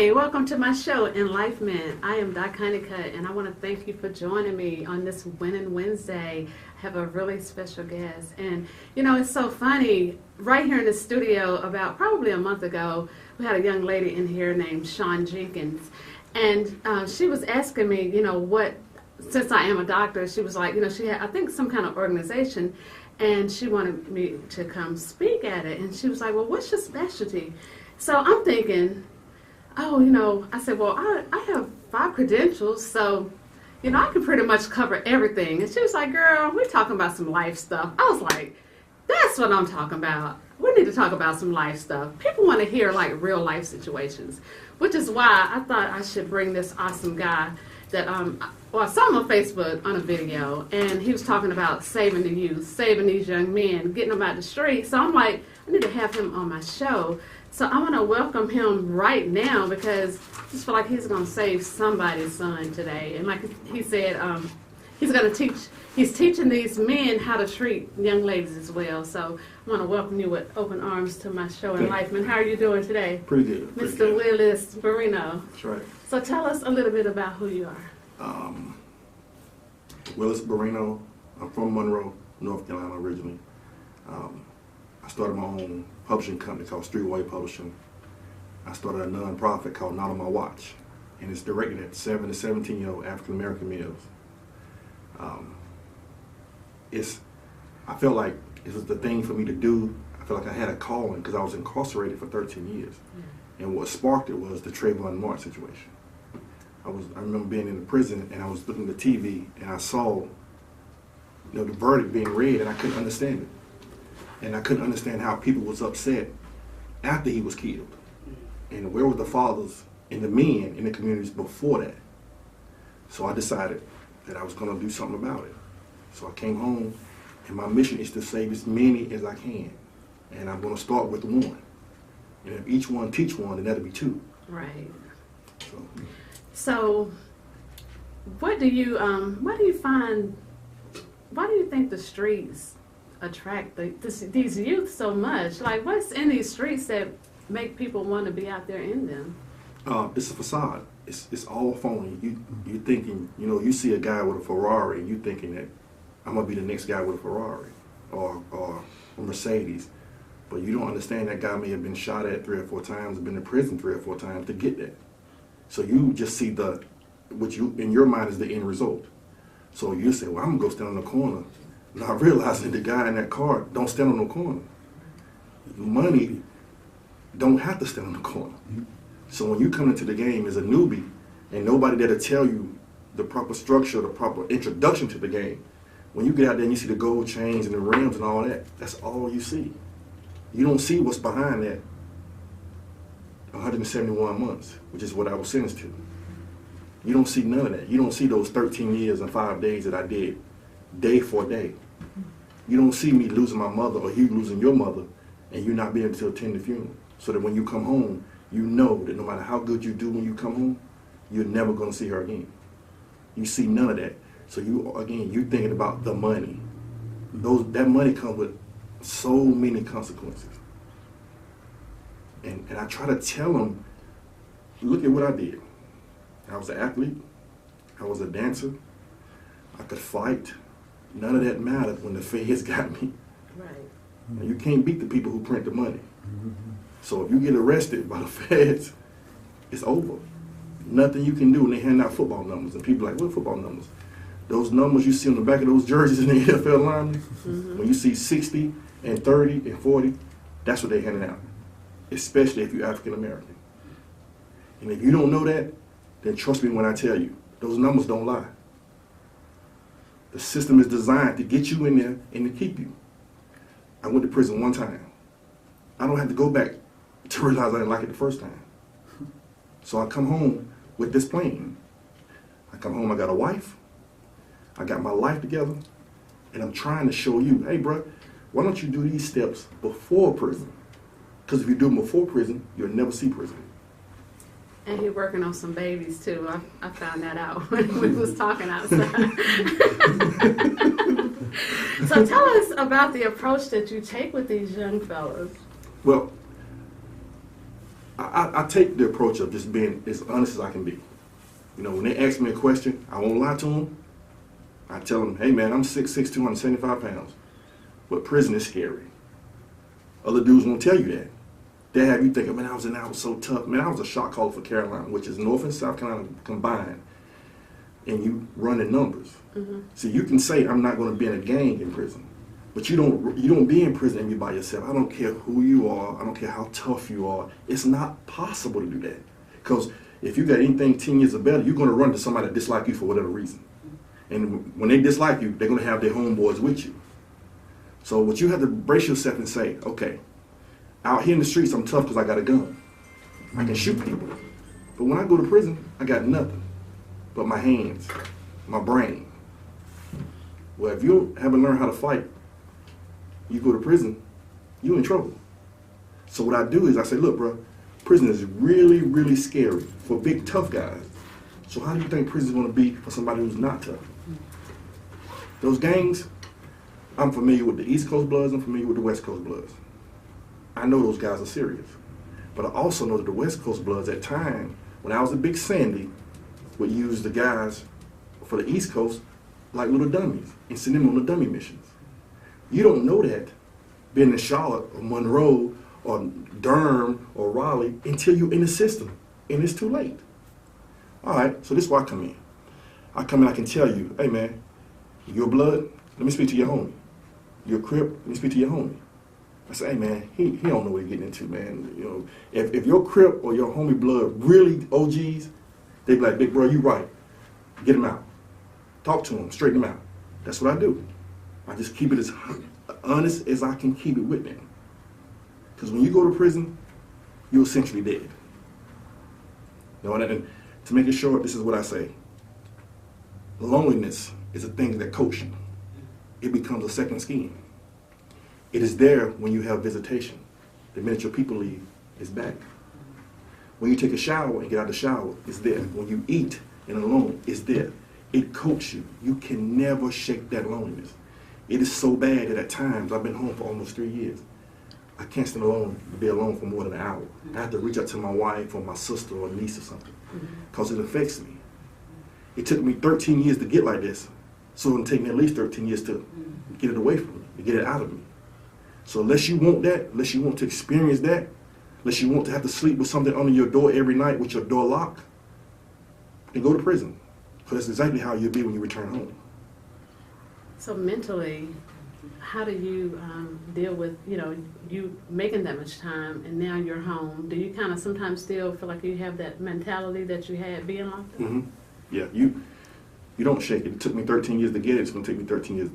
Hey, welcome to my show, Enlifement. I am Doc Honeycutt, and I want to thank you for joining me on this Winning Wednesday. I have a really special guest, and it's so funny. Right here in the studio, about probably a month ago, we had a young lady in here named Shawn Jenkins, and she was asking me, since I am a doctor, she was like, she had, I think, some kind of organization, and she wanted me to come speak at it, and she was like, well, what's your specialty? So I'm thinking, I said, well, I have 5 credentials, so, I can pretty much cover everything. And she was like, girl, we're talking about some life stuff. I was like, that's what I'm talking about. We need to talk about some life stuff. People want to hear, like, real life situations, which is why I thought I should bring this awesome guy that, I saw him on Facebook on a video, and he was talking about saving the youth, saving these young men, getting them out the street. So I'm like, I need to have him on my show. So I want to welcome him right now because I just feel like he's going to save somebody's son today. And like he said, he's teaching these men how to treat young ladies as well. So I want to welcome you with open arms to my show, Enlifement. How are you doing today? Pretty good. Mr. Willis Barrino. That's right. So tell us a little bit about who you are. Willis Barrino. I'm from Monroe, North Carolina originally. I started my own publishing company called Streetway Publishing. I started a non-profit called Not On My Watch, and it's directed at 7 to 17-year-old African-American males. I felt like it was the thing for me to do. I felt like I had a calling because I was incarcerated for 13 years. And what sparked it was the Trayvon Martin situation. I remember being in the prison and I was looking at the TV and I saw the verdict being read and I couldn't understand it. And I couldn't understand how people was upset after he was killed. And where were the fathers and the men in the communities before that? So I decided that I was going to do something about it. So I came home, and my mission is to save as many as I can. And I'm going to start with 1. And if each one teach 1, then that'll be 2. Right. So what do you find, why do you think the streets attract these youth so much? Like, what's in these streets that make people want to be out there in them? It's a facade. It's all phony. You're thinking, you see a guy with a Ferrari, and you're thinking that I'm gonna be the next guy with a Ferrari or a Mercedes, but you don't understand that guy may have been shot at 3 or 4 times, been in prison 3 or 4 times to get that. So you just see what you in your mind is the end result. So you say, well, I'm gonna go stand on the corner. Not realizing the guy in that car don't stand on the corner. Money don't have to stand on the corner. So when you come into the game as a newbie and nobody there to tell you the proper structure, the proper introduction to the game, when you get out there and you see the gold chains and the rims and all that, that's all you see. You don't see what's behind that 171 months, which is what I was sentenced to. You don't see none of that. You don't see those 13 years and 5 days that I did, day for day. You don't see me losing my mother or you losing your mother and you not being able to attend the funeral. So that when you come home, you know that no matter how good you do when you come home, you're never going to see her again. You see none of that. So you're thinking about the money. That money comes with so many consequences. And I try to tell them, look at what I did. I was an athlete. I was a dancer. I could fight. None of that mattered when the feds got me. Right. And you can't beat the people who print the money. So if you get arrested by the feds, it's over. Nothing you can do when they hand out football numbers. And people are like, what football numbers? Those numbers you see on the back of those jerseys in the NFL linemen, when you see 60 and 30 and 40, that's what they're handing out, especially if you're African American. And if you don't know that, then trust me when I tell you, those numbers don't lie. The system is designed to get you in there and to keep you. I went to prison 1 time. I don't have to go back to realize I didn't like it the first time. So I come home with this plan. I come home, I got a wife, I got my life together, and I'm trying to show you, hey, bro, why don't you do these steps before prison? Because if you do them before prison, you'll never see prison. And you're working on some babies, too. I found that out when we was talking outside. So tell us about the approach that you take with these young fellas. Well, I take the approach of just being as honest as I can be. You know, when they ask me a question, I won't lie to them. I tell them, hey man, I'm 6'6", 275 pounds, but prison is scary. Other dudes won't tell you that. They have you thinking, man, I was so tough. Man, I was a shot caller for Carolina, which is North and South Carolina combined, and you running numbers. Mm-hmm. So you can say I'm not going to be in a gang in prison, but you don't be in prison and be by yourself. I don't care who you are. I don't care how tough you are. It's not possible to do that, because if you got anything 10 years or better, you're going to run to somebody that dislike you for whatever reason. And when they dislike you, they're going to have their homeboys with you. So what you have to brace yourself and say, okay, out here in the streets, I'm tough because I got a gun. I can shoot people. But when I go to prison, I got nothing but my hands, my brain. Well, if you haven't learned how to fight, you go to prison, you're in trouble. So what I do is I say, look, bro, prison is really, really scary for big, tough guys. So how do you think prison is going to be for somebody who's not tough? Those gangs, I'm familiar with the East Coast Bloods, I'm familiar with the West Coast Bloods. I know those guys are serious. But I also know that the West Coast Bloods at time, when I was a Big Sandy, would use the guys for the East Coast like little dummies and send them on the dummy missions. You don't know that being in Charlotte or Monroe or Durham or Raleigh until you're in the system, and it's too late. All right, so this is why I come in. I come in, I can tell you, hey man, your blood, let me speak to your homie. Your Crip, let me speak to your homie. I say, hey man, he don't know what he's getting into, man. You know, if your Crip or your homie blood really OGs, they be like, big bro, you right. Get him out. Talk to him, straighten him out. That's what I do. I just keep it as honest as I can keep it with them. Because when you go to prison, you're essentially dead. You know, and to make it short, this is what I say. Loneliness is a thing that coats you. It becomes a second skin. It is there when you have visitation. The minute your people leave, it's back. When you take a shower and get out of the shower, it's there. When you eat and alone, it's there. It coats you. You can never shake that loneliness. It is so bad that at times, I've been home for almost 3 years. I can't stand alone, be alone for more than an hour. I have to reach out to my wife or my sister or niece or something, because it affects me. It took me 13 years to get like this, so it'll take me at least 13 years to get it away from me, to get it out of me. So unless you want that, unless you want to experience that, unless you want to have to sleep with something under your door every night with your door locked, then go to prison, because that's exactly how you'll be when you return home. So mentally, how do you deal with, you making that much time and now you're home? Do you kind of sometimes still feel like you have that mentality that you had being locked up? Mm-hmm. Yeah, you don't shake it. It took me 13 years to get it. It's going to take me 13 years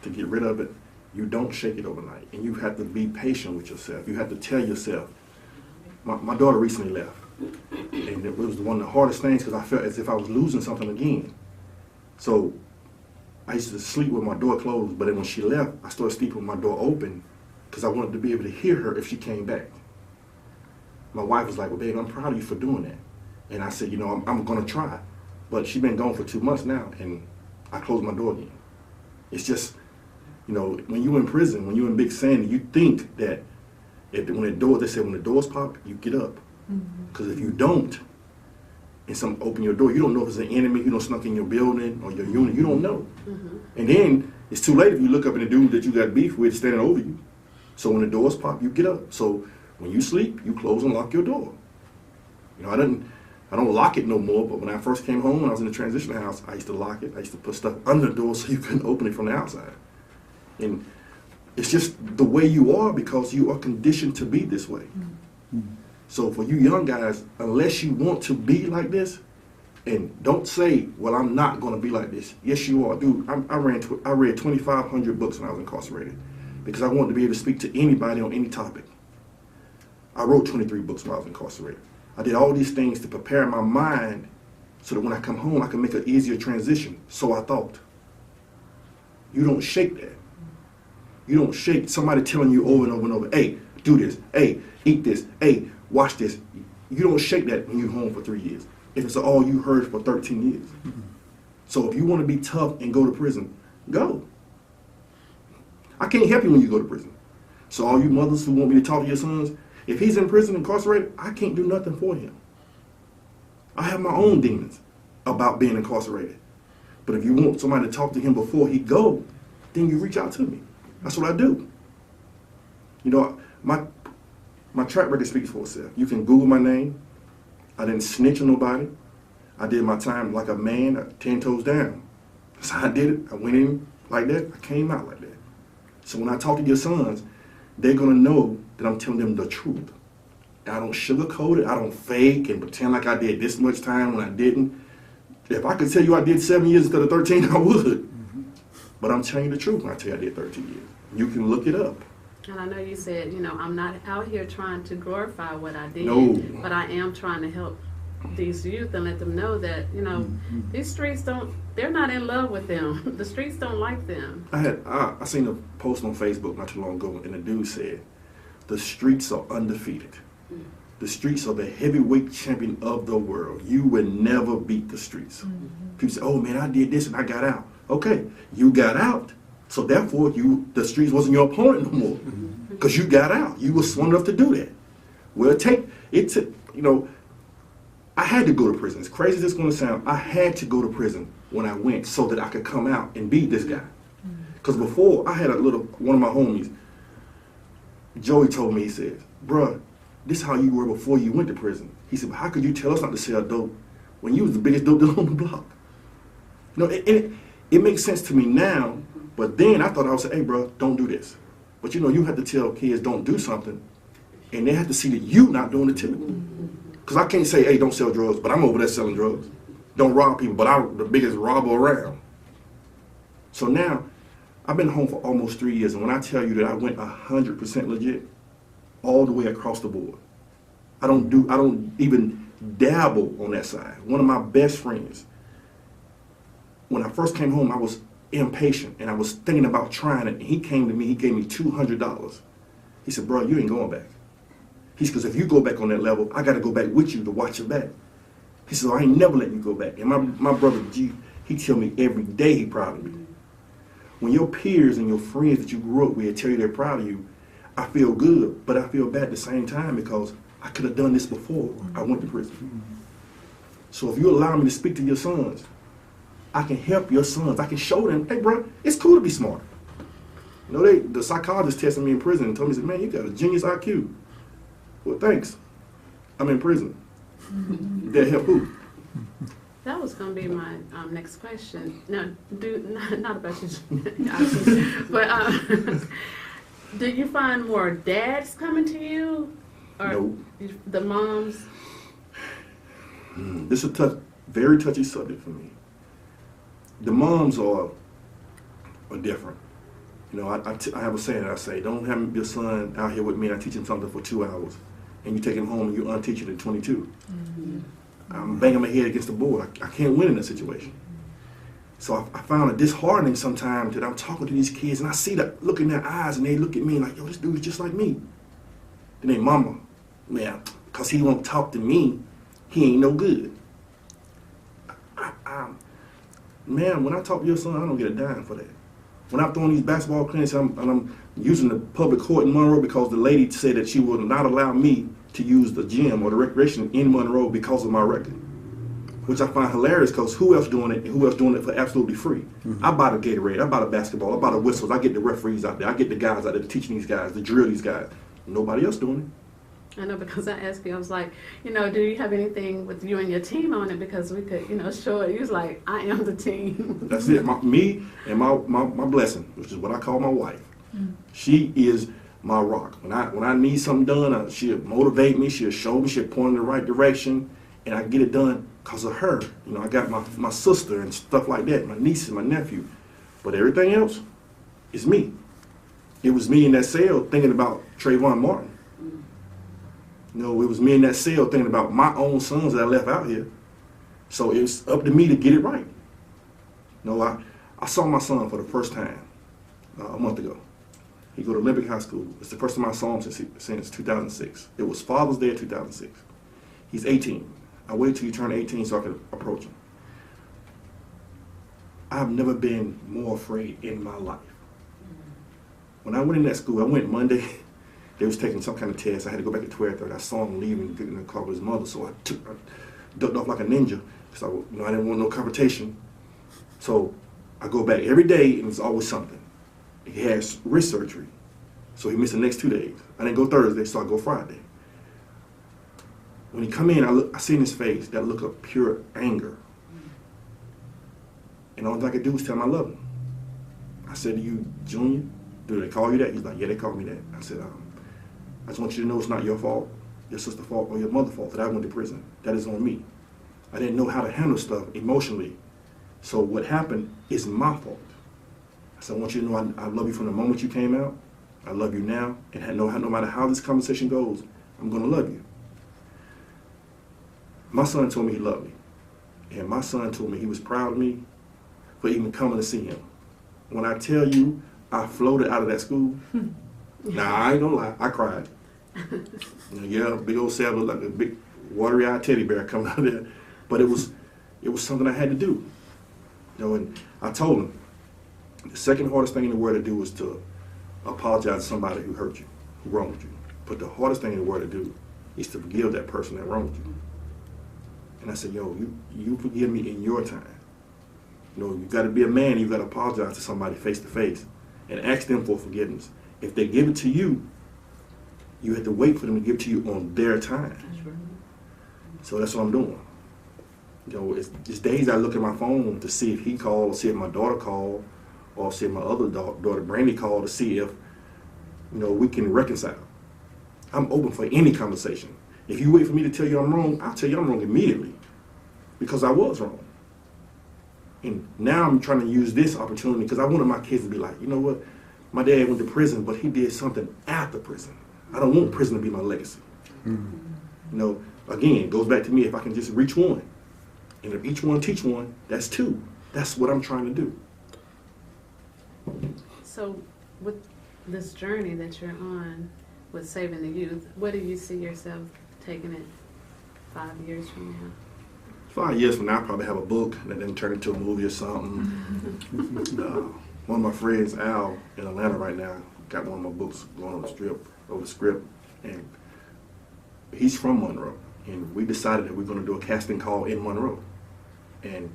to get rid of it. You don't shake it overnight. And you have to be patient with yourself. You have to tell yourself. My daughter recently left. And it was one of the hardest things because I felt as if I was losing something again. So I used to sleep with my door closed, but then when she left, I started sleeping with my door open because I wanted to be able to hear her if she came back. My wife was like, well, babe, I'm proud of you for doing that. And I said, I'm going to try. But she's been gone for 2 months now, and I closed my door again. It's just, when you're in prison, when you're in Big Sandy, you think that they said when the doors pop, you get up. Because if you don't, and someone open your door, you don't know if it's an enemy, you don't snuck in your building or your unit, you don't know. Mm-hmm. And then it's too late if you look up at the dude that you got beef with standing over you. So when the doors pop, you get up. So when you sleep, you close and lock your door. I don't lock it no more, but when I first came home, when I was in the transition house, I used to lock it. I used to put stuff under the door so you couldn't open it from the outside. And it's just the way you are because you are conditioned to be this way. Mm-hmm. So for you young guys, unless you want to be like this, and don't say, well, I'm not going to be like this. Yes, you are. Dude, I read 2,500 books when I was incarcerated because I wanted to be able to speak to anybody on any topic. I wrote 23 books when I was incarcerated. I did all these things to prepare my mind so that when I come home, I can make an easier transition. So I thought. You don't shake that. You don't shake somebody telling you over and over and over, hey, do this, hey, eat this, hey, watch this. You don't shake that when you're home for 3 years. If it's all you heard for 13 years. Mm-hmm. So if you want to be tough and go to prison, go. I can't help you when you go to prison. So all you mothers who want me to talk to your sons, If he's in prison, incarcerated, I can't do nothing for him. I have my own demons about being incarcerated. But if you want somebody to talk to him before he go, then you reach out to me. That's what I do. You know, my track record speaks for itself. You can Google my name. I didn't snitch on nobody. I did my time like a man, 10 toes down. That's how I did it. I went in like that. I came out like that. So when I talk to your sons, they're going to know that I'm telling them the truth. I don't sugarcoat it. I don't fake and pretend like I did this much time when I didn't. If I could tell you I did 7 years instead of 13, I would. Mm-hmm. But I'm telling you the truth when I tell you I did 13 years. You can look it up. And I know you said, you know, I'm not out here trying to glorify what I did, no. But I am trying to help these youth and let them know that, you know, these streets they're not in love with them. The streets don't like them. I seen a post on Facebook not too long ago, and the dude said, the streets are undefeated. The streets are the heavyweight champion of the world. You will never beat the streets. Mm-hmm. People say, oh man, I did this and I got out. Okay, you got out. So therefore, the streets wasn't your opponent no more. Because you got out. You were smart enough to do that. Well, you know, I had to go to prison. As crazy as it's going to sound, I had to go to prison when I went so that I could come out and beat this guy. Because before, I had one of my homies, Joey told me, he said, bruh, this is how you were before you went to prison. He said, but how could you tell us not to sell dope when you was the biggest dope dealer on the block? You know, it makes sense to me now, but then I thought I would say, hey, bro, don't do this. But you know, you have to tell kids don't do something, and they have to see that you not doing it too. Because I can't say, hey, don't sell drugs, but I'm over there selling drugs. Don't rob people, but I'm the biggest robber around. So now, I've been home for almost 3 years, and when I tell you that I went 100% legit, all the way across the board. I don't even dabble on that side. One of my best friends, when I first came home, I was impatient and I was thinking about trying it. And he came to me, he gave me $200. He said, bro, you ain't going back. He said, because if you go back on that level, I got to go back with you to watch your back. He said, I ain't never letting you go back. And my brother G, he tell me every day he proud of me. When your peers and your friends that you grew up with tell you they're proud of you, I feel good, but I feel bad at the same time because I could have done this before I went to prison. So if you allow me to speak to your sons, I can help your sons. I can show them, hey, bro, it's cool to be smart. You know, the psychologist tested me in prison and told me, man, you got a genius IQ. Well, thanks. I'm in prison. That help who? That was going to be my next question. Now, not about you, but do you find more dads coming to you, or no. The moms? This is a very touchy subject for me. The moms are different. You know, I have a saying. I say, don't have your son out here with me and I teach him something for 2 hours, and you take him home and you unteach it in 22. Mm-hmm. I'm banging my head against the board. I can't win in that situation. So I found it disheartening sometimes that I'm talking to these kids and I see that look in their eyes and they look at me like, yo, this dude is just like me. Then they mama, man, because he won't talk to me, he ain't no good. Man, when I talk to your son, I don't get a dime for that. When I'm throwing these basketball clinics and I'm using the public court in Monroe because the lady said that she would not allow me to use the gym or the recreation in Monroe because of my record. Which I find hilarious because who else doing it and who else doing it for absolutely free? Mm-hmm. I buy the Gatorade, I buy the basketball, I buy the whistles, I get the referees out there, I get the guys out there teaching these guys, to drill these guys. Nobody else doing it. I know, because I asked you, I was like, you know, do you have anything with you and your team on it? Because we could, you know, show it. You was like, I am the team. That's it. Me and my blessing, which is what I call my wife. Mm-hmm. She is my rock. When I need something done, she'll motivate me, she'll show me, she'll point in the right direction, and I get it done because of her. You know, I got my sister and stuff like that, my niece and my nephew. But everything else is me. It was me in that cell thinking about Trayvon Martin. You know, it was me in that cell thinking about my own sons that I left out here. So it's up to me to get it right. You know, I saw my son for the first time a month ago. He go to Olympic High School. It's the first time I saw him since 2006. It was Father's Day of 2006. He's 18. I waited till he turned 18 so I could approach him. I've never been more afraid in my life. When I went in that school, I went Monday. They was taking some kind of test. I had to go back at 12:30. I saw him leaving, getting in the car with his mother, so I ducked off like a ninja because I didn't want no confrontation. So I go back every day, and it's always something. He has wrist surgery, so he missed the next 2 days. I didn't go Thursday, so I go Friday. When he come in, I see in his face that look of pure anger. And all I could do was tell him I love him. I said to you, Junior, do they call you that? He's like, yeah, they call me that. I said, I just want you to know it's not your fault, your sister's fault, or your mother's fault that I went to prison. That is on me. I didn't know how to handle stuff emotionally. So what happened is my fault. I said, I want you to know I love you from the moment you came out. I love you now. And no matter how this conversation goes, I'm going to love you. My son told me he loved me. And my son told me he was proud of me for even coming to see him. When I tell you I floated out of that school, nah, I ain't gonna lie, I cried. Yeah, big old Sal looked like a big watery-eyed teddy bear coming out of there. But it was something I had to do. And I told him, the second hardest thing in the world to do is to apologize to somebody who hurt you, who wronged you. But the hardest thing in the world to do is to forgive that person that wronged you. And I said, yo, you forgive me in your time. You got to be a man. You got to apologize to somebody face to face and ask them for forgiveness. If they give it to you, you have to wait for them to give it to you on their time. That's right. So that's what I'm doing. It's days I look at my phone to see if he called, or see if my daughter called, or see if my other daughter, Brandy, called to see if, we can reconcile. I'm open for any conversation. If you wait for me to tell you I'm wrong, I'll tell you I'm wrong immediately because I was wrong. And now I'm trying to use this opportunity because I wanted my kids to be like, you know what? My dad went to prison, but he did something after prison. I don't want prison to be my legacy. Mm-hmm. Again, it goes back to me, if I can just reach one. And if each one teach one, that's two. That's what I'm trying to do. So with this journey that you're on with saving the youth, what do you see yourself taking it 5 years from now? 5 years from now, I'll probably have a book and then turn it into a movie or something. One of my friends, Al, in Atlanta right now, got one of my books going over the script, and he's from Monroe. And we decided that we're going to do a casting call in Monroe. And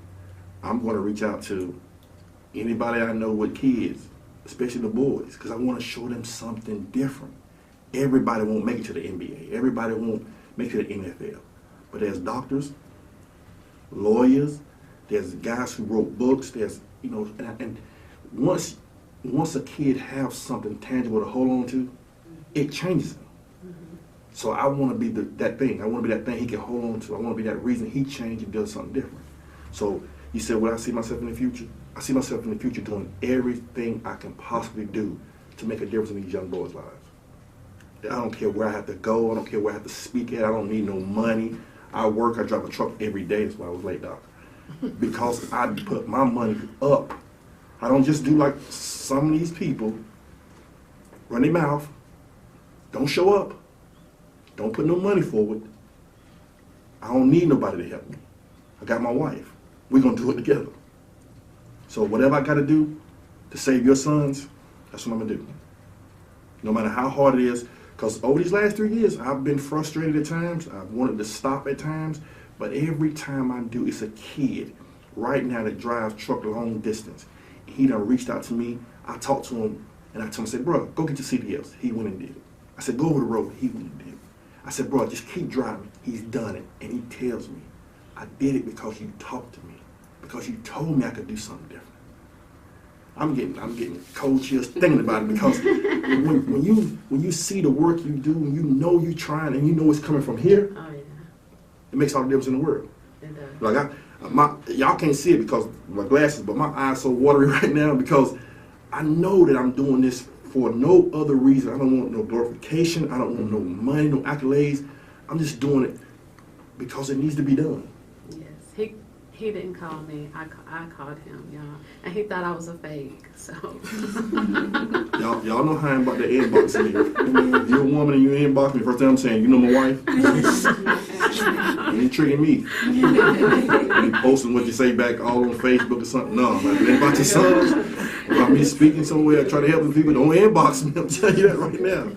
I'm going to reach out to anybody I know with kids, especially the boys, because I want to show them something different. Everybody won't make it to the NBA. Everybody won't make it to the NFL. But there's doctors, lawyers, there's guys who wrote books, there's, and once a kid has something tangible to hold on to, it changes him. Mm-hmm. So I want to be that thing. I want to be that thing he can hold on to. I want to be that reason he changed and does something different. So you said, will I see myself in the future? I see myself in the future doing everything I can possibly do to make a difference in these young boys' lives. I don't care where I have to go. I don't care where I have to speak at. I don't need no money. I drive a truck every day. That's why I was late, Doc. Because I put my money up. I don't just do like some of these people, run their mouth, don't show up, don't put no money forward. I don't need nobody to help me. I got my wife. We're going to do it together. So whatever I got to do to save your sons, that's what I'm going to do. No matter how hard it is, because over these last 3 years, I've been frustrated at times. I've wanted to stop at times. But every time I do, it's a kid right now that drives truck long distance. He done reached out to me. I talked to him, and I told him, I said, bro, go get your CDLs. He went and did it. I said, go over the road. He went and did it. I said, bro, just keep driving. He's done it. And he tells me, I did it because you talked to me, because you told me I could do something different. I'm getting cold chills thinking about it, because when you see the work you do, and you know you're trying, and you know it's coming from here, oh, yeah, it makes all the difference in the world. It does. Like y'all can't see it because of my glasses, but my eyes so watery right now because I know that I'm doing this for no other reason. I don't want no glorification. I don't want no money, no accolades. I'm just doing it because it needs to be done. Yes, he didn't call me. I called him, y'all, and he thought I was a fake. So y'all know how I'm about to inbox me. If you're a woman and you inbox me, first thing I'm saying, you know my wife. You ain't tricking me. You posting what you say back all on Facebook or something. No, man, about your sons, about me speaking somewhere, trying to help the people. Don't inbox me. I'm telling you that right now.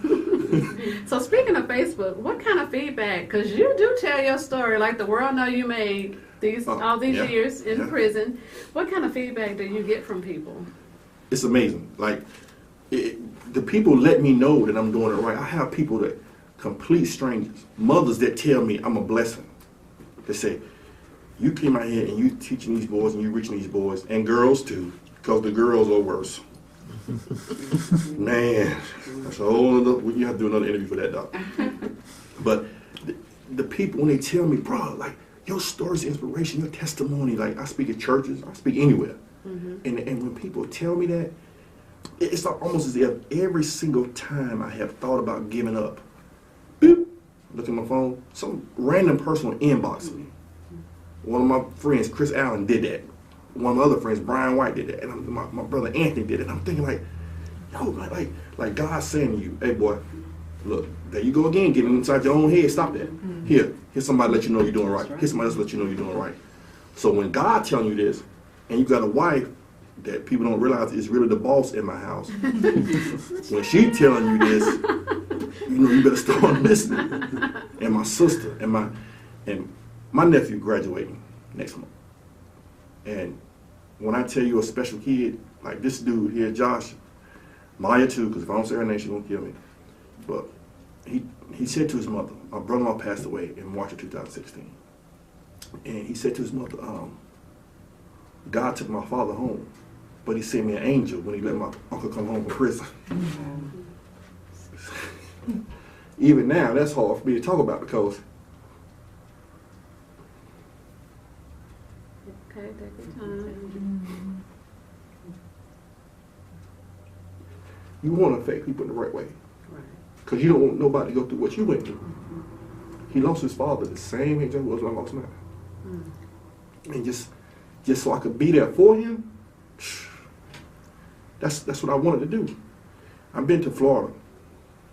So speaking of Facebook, what kind of feedback? Because you do tell your story, like the world know you made all these years in prison. What kind of feedback do you get from people? It's amazing. Like, the people let me know that I'm doing it right. I have people that, complete strangers, mothers that tell me I'm a blessing. They say, you came out here and you teaching these boys and you reaching these boys, and girls too, because the girls are worse. Man, that's a whole other, you have to do another interview for that, doc. But the people, when they tell me, bro, like, your story's inspiration, your testimony, like, I speak at churches, I speak anywhere. And when people tell me that, it's almost as if every single time I have thought about giving up, boop, look at my phone, some random person will inbox me. One of my friends, Chris Allen, did that. One of my other friends, Brian White, did that. And my brother Anthony did it. And I'm thinking like, yo, like God's saying to you, hey boy, look, there you go again, getting inside your own head, stop that. Here's somebody let you know you're doing right. Here's somebody else let you know you're doing right. So when God telling you this, and you got a wife that people don't realize is really the boss in my house, when she telling you this, you know you better start listening. And my sister and my nephew graduating next month. And when I tell you a special kid, like this dude here, Josh, Maya too, because if I don't say her name, she's gonna kill me. But he said to his mother, my brother-in-law passed away in March of 2016. And he said to his mother, God took my father home, but he sent me an angel when he let my uncle come home from prison. Even now, that's hard for me to talk about because okay, take your time. You want to affect people in the right way. Right. Because you don't want nobody to go through what you went through. He lost his father the same age I was when I lost mine. And just so I could be there for him, that's what I wanted to do. I've been to Florida.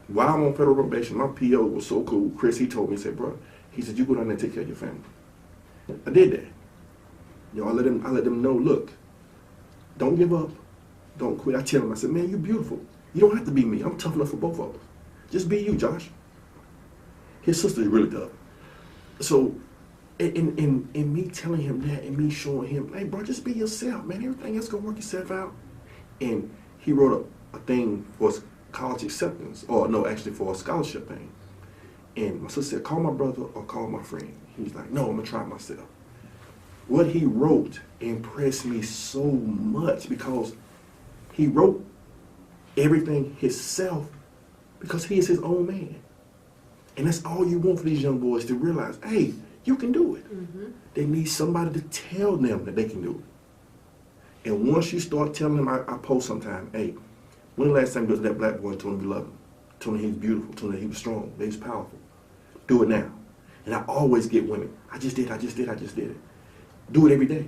While I'm on federal probation, my PO was so cool. Chris, he told me, he said, bro, he said, you go down there and take care of your family. I did that. You know, I let them know, look, don't give up. Don't quit. I tell him, I said, man, you're beautiful. You don't have to be me. I'm tough enough for both of us. Just be you, Josh. His sister is really tough. So, in me telling him that and me showing him, hey, bro, just be yourself, man. Everything else gonna work itself out. And he wrote a thing for college acceptance, or no, actually for a scholarship thing. And my sister said, call my brother or call my friend. He's like, no, I'm gonna try it myself. What he wrote impressed me so much because he wrote everything himself because he is his own man. And that's all you want for these young boys to realize, hey, you can do it. They need somebody to tell them that they can do it. And once you start telling them, I post sometime, hey, when the last time you go to that black boy and told him you love him, told him he was beautiful, told him that he was strong, that he was powerful. Do it now. And I always get women, I just did it. Do it every day.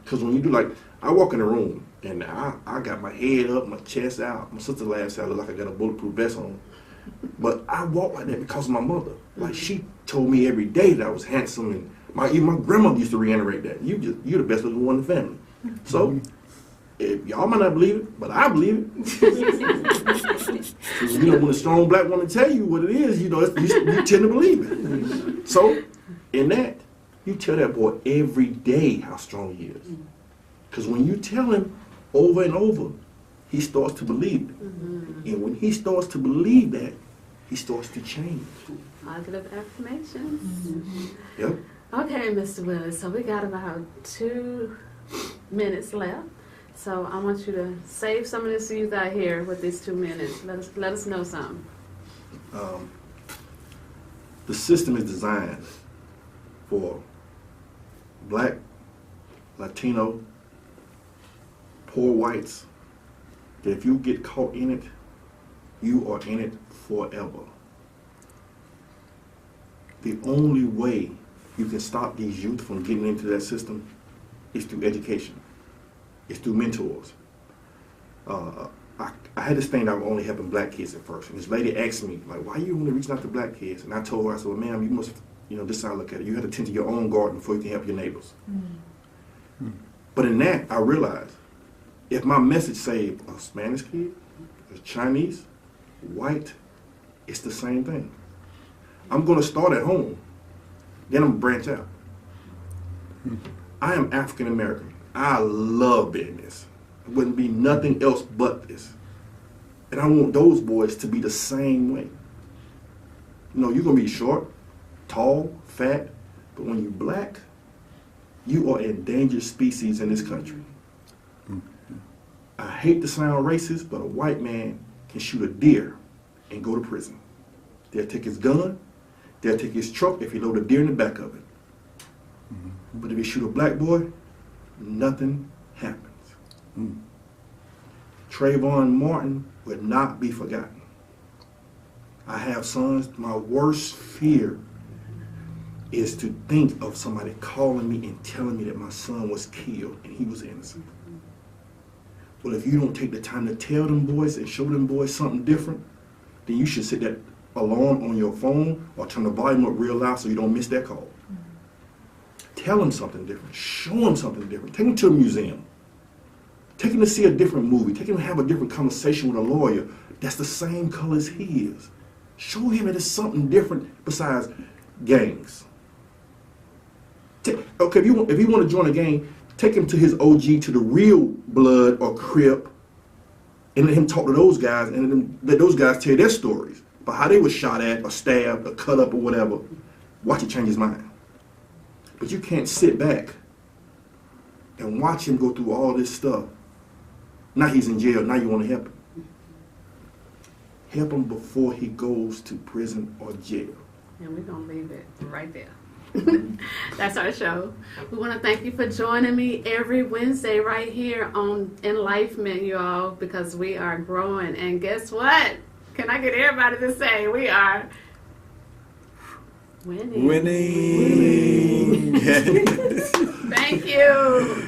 Because when you do, like, I walk in the room and I got my head up, my chest out. My sister laughs at it like I got a bulletproof vest on. But I walk like that because of my mother. Like, she told me every day that I was handsome, and even my grandmother used to reiterate that. You're the best looking one in the family. So, y'all might not believe it, but I believe it. You know, when a strong black woman tell you what it is, you know, you tend to believe it. So, in that, you tell that boy every day how strong he is. Because when you tell him over and over, he starts to believe it. And when he starts to believe that, he starts to change. Positive affirmations. Yep. Okay, Mr. Willis, so we got about 2 minutes left. So I want you to save some of this youth out here with these 2 minutes. Let us know something. The system is designed for black, Latino, poor whites, that if you get caught in it, you are in it forever. The only way you can stop these youth from getting into that system is through education. It's through mentors. I had this thing that I was only helping black kids at first. And this lady asked me, like, why are you only reaching out to black kids? And I told her, I said, well, ma'am, you must, this is how I look at it. You have to tend to your own garden before you can help your neighbors. But in that, I realized, if my message saved a Spanish kid, a Chinese, white, It's the same thing. I'm going to start at home. Then I'm going to branch out. I am African American. I love business. It wouldn't be nothing else but this. And I want those boys to be the same way. You know, you're going to be short, tall, fat, but when you're black, you are an endangered species in this country. I hate to sound racist, but a white man can shoot a deer and go to prison. They'll take his gun, they'll take his truck if he load a deer in the back of it. But if you shoot a black boy, nothing happens. Trayvon Martin will not be forgotten. I have sons. My worst fear is to think of somebody calling me and telling me that my son was killed and he was innocent. Well, if you don't take the time to tell them boys and show them boys something different, then you should set that alarm on your phone or turn the volume up real loud so you don't miss that call. Tell them something different. Show them something different. Take them to a museum. Take them to see a different movie. Take them to have a different conversation with a lawyer that's the same color as he is. Show him that it's something different besides gangs. Okay, if you want to join a gang, take him to his OG, to the real blood or Crip, and let him talk to those guys, and let those guys tell their stories about how they were shot at or stabbed or cut up or whatever. Watch it change his mind. But you can't sit back and watch him go through all this stuff. Now he's in jail. Now you want to help him. Help him before he goes to prison or jail. And we're going to leave it right there. That's our show. We want to thank you for joining me every Wednesday right here on Enlifement, you all, because we are growing. And guess what? Can I get everybody to say we are winning? Winning. Thank you.